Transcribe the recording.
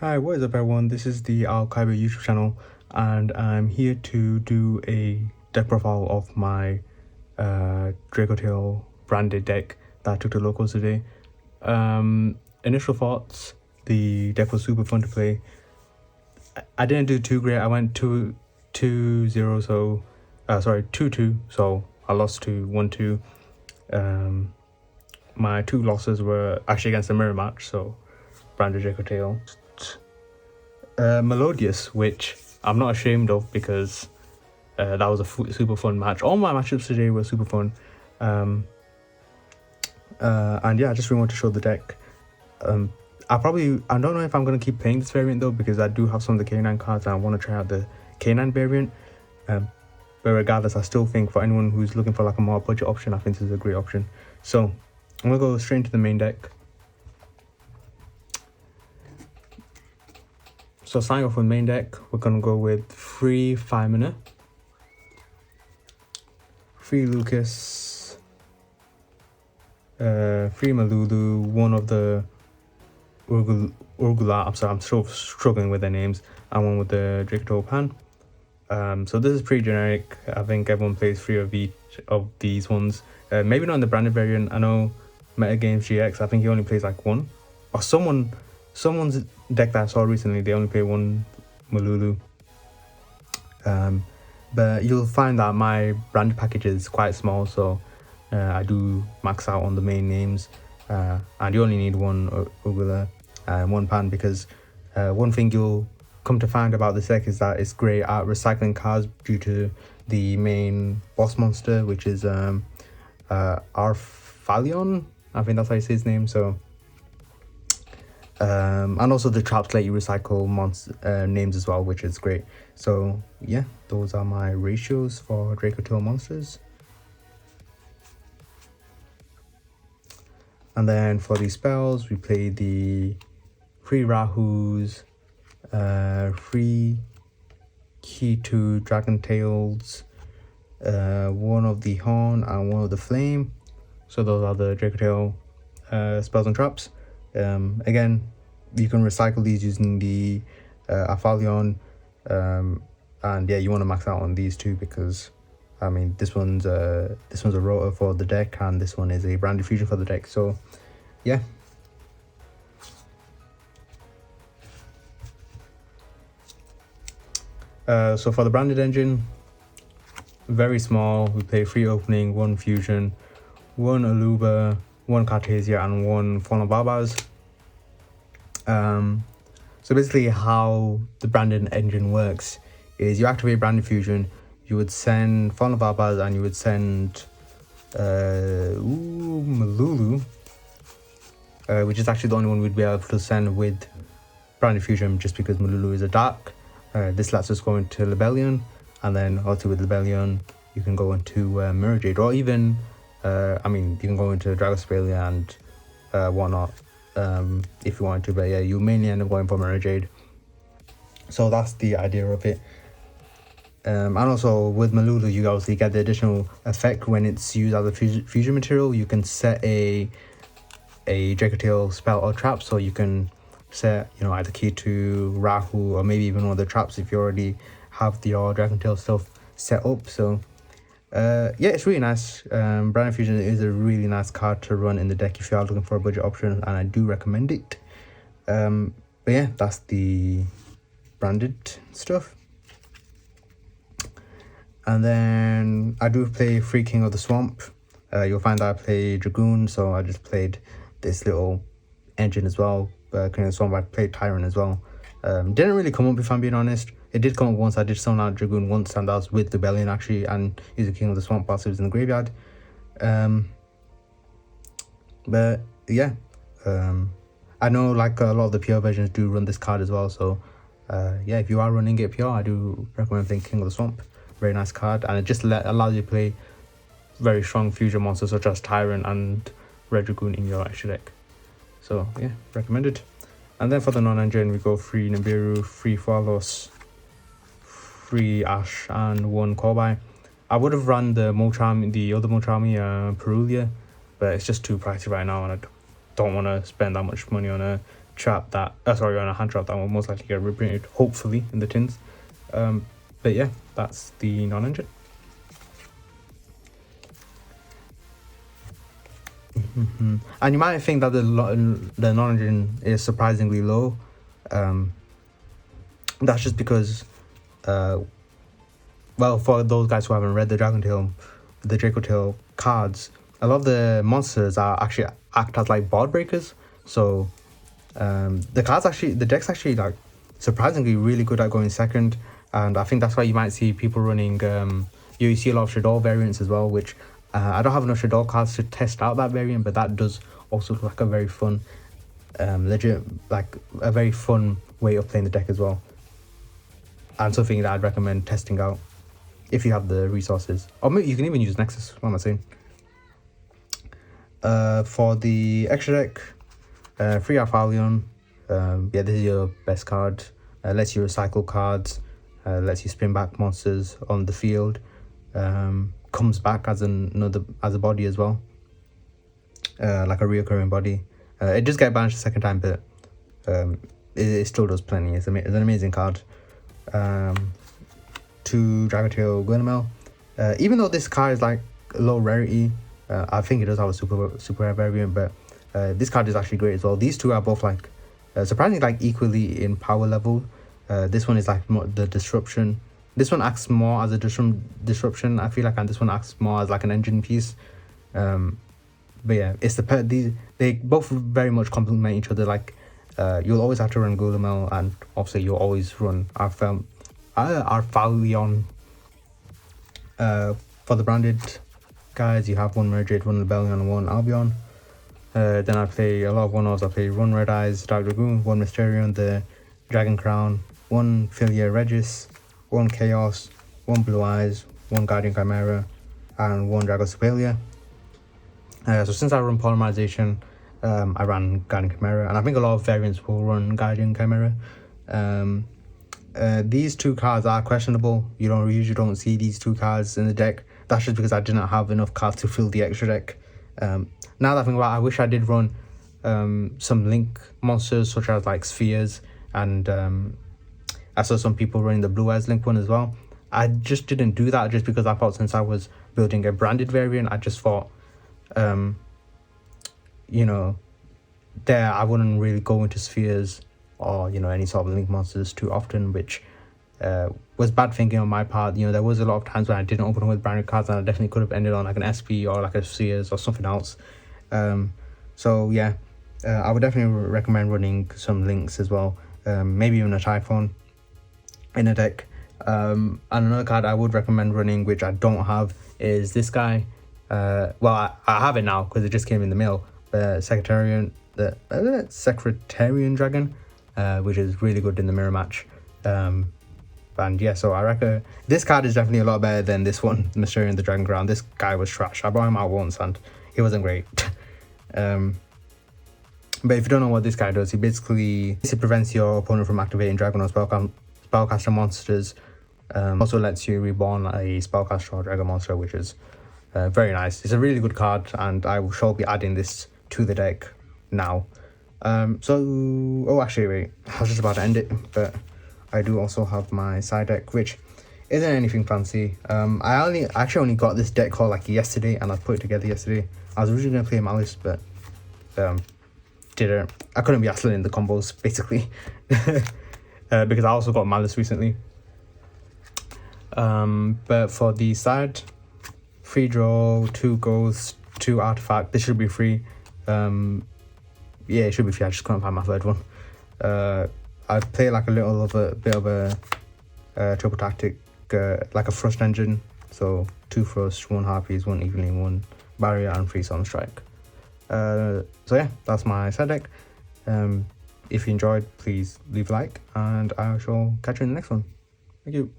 Hi, what is up everyone? This is the Al-Kaiba YouTube channel and I'm here to do a deck profile of my Draco Tail branded deck that I took to locals today. Initial thoughts, the deck was super fun to play. I didn't do too great. I went 2-0, so sorry, 2-2, so I lost to 1-2. My two losses were actually against a mirror match, so branded Draco Tail. Melodious, which I'm not ashamed of because that was a super fun match. All my matchups today were super fun. And yeah, I just really want to show the deck. I don't know if I'm going to keep playing this variant though, because I do have some of the K9 cards and I want to try out the K9 variant. But regardless, I still think for anyone who's looking for like a more budget option, I think this is a great option. So I'm going to go straight into the main deck. So starting off with main deck, we're going to go with 3 5-mana, 3 Lucas, 3 Malulu, one of the Urgula, I'm sorry, I'm still struggling with their names, and one with the Dracotail pan. So this is pretty generic. I think everyone plays 3 of each of these ones. Maybe not in the branded variant. I know Metagames GX, I think he only plays like 1. Or someone's deck that I saw recently, they only play 1 Malulu. But you'll find that my branded package is quite small, so I do max out on the main names, and you only need 1 Urgula and 1 pan, because one thing you'll come to find about this deck is that it's great at recycling cards due to the main boss monster, which is Arphalion, I think that's how you say his name. So and also the traps let you recycle names as well, which is great. So yeah, those are my ratios for Dracotail monsters. And then for the spells, we play the 3 Rahus, 3 Key 2 Dracotails, 1 of the Horn and 1 of the Flame. So those are the Dracotail spells and traps. Again, you can recycle these using the Arphalion, and yeah, you want to max out on these two, because I mean this one's a rotor for the deck and this one is a branded fusion for the deck. So yeah. So for the branded engine, very small. We play 3 opening, 1 fusion, 1 Aluba, 1 Cartesia and 1 Fallen Barbars. So basically how the branded engine works is you activate branded fusion, you would send Fallen Barbars and you would send Malulu, which is actually the only one we'd be able to send with branded fusion, just because Malulu is a dark. This lets us go into Lebellion, and then also with Lebellion you can go into Mirror Jade, or even I mean you can go into Dracotail and whatnot if you want to, but yeah, you mainly end up going for Mirror Jade. So that's the idea of it. And also with Malulu, you obviously get the additional effect when it's used as a fusion material. You can set a Dracotail spell or trap, so you can set, you know, either Key to Rahu or maybe even one of the traps if you already have the Dracotail stuff set up. So yeah, it's really nice. Branded Fusion is a really nice card to run in the deck if you are looking for a budget option, and I do recommend it. But yeah, that's the branded stuff. And then I do play 3 King of the Swamp. You'll find that I play Dragoon, so I just played this little engine as well. King of the Swamp, I played Tyrant as well. Didn't really come up, if I'm being honest. It did come up once. I did summon out Dragoon once, and that was with the Rebellion actually, and using King of the Swamp whilst it was in the graveyard. But yeah, I know like a lot of the pure versions do run this card as well. So yeah, if you are running it pure, I do recommend playing King of the Swamp. Very nice card, and it just allows you to play very strong fusion monsters such as Tyrant and Red Dragoon in your extra deck. So yeah, recommended. And then for the non-engine, we go 3 Nibiru, 3 Thalos, 3 Ash and 1 Corby. I would have run the Molchami, the other Molchami, Perulia, but it's just too pricey right now, and I don't want to spend that much money on a trap that, sorry, on a hand trap that will most likely get reprinted, hopefully, in the tins. But yeah, that's the non-engine. And you might think that the non-engine is surprisingly low. That's just because, well, for those guys who haven't read the Draco Tail cards, a lot of the monsters are actually act as like board breakers. So the deck's actually like surprisingly really good at going second, and I think that's why you might see people running. You see a lot of Shadow variants as well, which I don't have enough Shadow cards to test out that variant, but that does also look like a very fun, legit, like a very fun way of playing the deck as well, and something that I'd recommend testing out if you have the resources, or maybe you can even use Nexus. What am I saying? For the extra deck, free Arphalion. Yeah, this is your best card. Lets you recycle cards. Lets you spin back monsters on the field. Comes back as a body as well, like a reoccurring body. It does get banished a second time, but it still does plenty. It's an amazing card. To Dracotail Glenomel. Even though this card is like low rarity, I think it does have a super rare variant, but this card is actually great as well. These two are both like surprisingly like equally in power level. This one is like more the disruption. This one acts more as a disruption, I feel like, and this one acts more as like an engine piece. But yeah, it's they both very much complement each other. Like you'll always have to run Glenomel, and obviously you'll always run Arphalion. For the branded guys, you have one Merged, one Rebellion, and one Albion. Then I play a lot of one-offs. I play one Red Eyes, Dark Dragoon, one Mysterion, the Dragon Crown, one Filia Regis, one Chaos, one Blue Eyes, one Guardian Chimera, and one Dracotail. So since I run Polymerization, I ran Guardian Chimera, and I think a lot of variants will run Guardian Chimera. These two cards are questionable. You usually don't see these two cards in the deck. That's just because I didn't have enough cards to fill the extra deck. Now that I think about it, I wish I did run some link monsters such as like spheres, and I saw some people running the Blue Eyes Link one as well. I just didn't do that just because I thought, since I was building a branded variant, I just thought, you know, there I wouldn't really go into spheres or, you know, any sort of link monsters too often, which was bad thinking on my part. You know, there was a lot of times when I didn't open with branded cards, and I definitely could have ended on like an SP or like a spheres or something else. So yeah, I would definitely recommend running some links as well, maybe even a Typhon in a deck. And another card I would recommend running, which I don't have, is this guy. Well, I have it now because it just came in the mail. The Secretarian Dragon, which is really good in the mirror match. And yeah, so I reckon this card is definitely a lot better than this one, Mysterion the Dragon Crown. This guy was trash. I brought him out once and he wasn't great. But if you don't know what this guy does, he basically prevents your opponent from activating Dragon or Spellcaster monsters. Also lets you reborn a Spellcaster or Dragon monster, which is very nice. It's a really good card, and I shall be adding this to the deck now. Oh, actually, wait. I was just about to end it, but I do also have my side deck, which isn't anything fancy. I actually only got this deck called like yesterday, and I put it together yesterday. I was originally gonna play Malice, but I couldn't be asked in the combos basically, because I also got Malice recently. But for the side, free draw, 2 ghosts, 2 artifact. This should be free. Yeah, it should be free. I just couldn't find my third one. I'd play like a bit of a triple tactic, like a thrust engine. So 2 thrust, 1 harpies, 1 evening, 1 barrier, and 3 sun strike. So yeah, that's my side deck. If you enjoyed, please leave a like, and I shall catch you in the next one. Thank you.